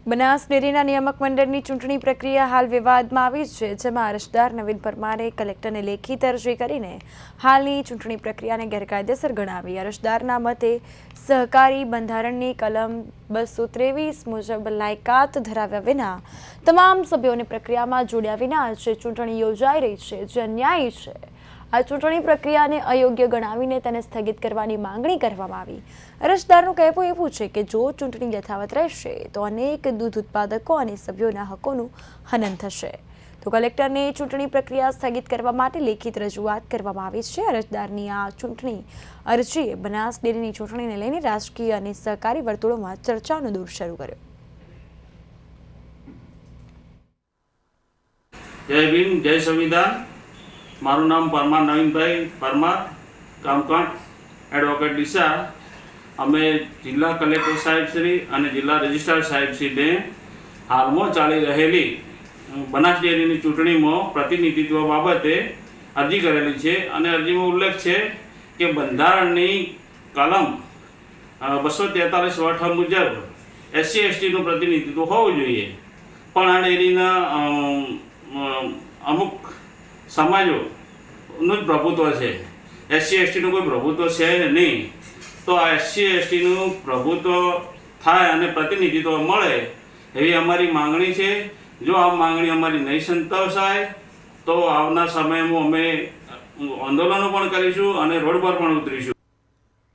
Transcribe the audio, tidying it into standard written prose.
બનાસ ડેરીના નિયામક મંડળની ચૂંટણી પ્રક્રિયા હાલ વિવાદમાં આવી છે, જેમાં અરજદાર નવીન પરમારે કલેક્ટરને લેખિત અરજી કરીને હાલની ચૂંટણી પ્રક્રિયાને ગેરકાયદેસર ગણાવી. અરજદારના મતે સહકારી બંધારણની કલમ 223 મુજબ લાયકાત ધરાવ્યા વિના તમામ સભ્યોને પ્રક્રિયામાં જોડ્યા વિના જે ચૂંટણી યોજાઈ રહી છે, જે અન્યાયી છે. આ ચૂંટણી પ્રક્રિયાને અયોગ્ય ગણાવીને તેને સ્થગિત કરવાની માંગણી કરવામાં આવી. અરજદારનું કહેવું એવું છે કે જો ચૂંટણી યથાવત રહેશે તો અનેક દૂધ ઉત્પાદકો અને સભ્યોના હકોનું હનન થશે. તો કલેક્ટરને ચૂંટણી પ્રક્રિયા સ્થગિત કરવા માટે લેખિત રજૂઆત કરવામાં આવી છે. અરજદારની આ ચૂંટણી અરજીએ બનાસ ડેરીની ચૂંટણીને લઈને રાજકીય અને સહકારી વર્તુળોમાં ચર્ચાનો દોર શરૂ કર્યો. જય ભીમ, જય સંવિધાન. મારું નામ પરમાર નવીનભાઈ પરમાર, કામકાંડ એડવોકેટ ડીસા. અમે જિલ્લા કલેક્ટર સાહેબશ્રી અને જિલ્લા રજિસ્ટ્રાર સાહેબશ્રીને હાલમાં ચાલી રહેલી બનાસ ડેરીની ચૂંટણીમાં પ્રતિનિધિત્વ બાબતે અરજી કરેલી છે અને અરજીમાં ઉલ્લેખ છે કે બંધારણની કલમ 243 વઠ મુજબ SC/STનું પ્રતિનિધિત્વ હોવું જોઈએ, પણ આ ડેરીના અમુક સમાજોનું જ પ્રભુત્વ છે. SC/STનું કોઈ પ્રભુત્વ છે નહીં. તો આ SC/STનું પ્રભુત્વ થાય અને પ્રતિનિધિત્વ મળે એવી અમારી માંગણી છે. જો આ માંગણી અમારી નહીં સંતોષાય તો આવનાર સમયમાં અમે આંદોલનો પણ કરીશું અને રોડ પર પણ ઉતરીશું.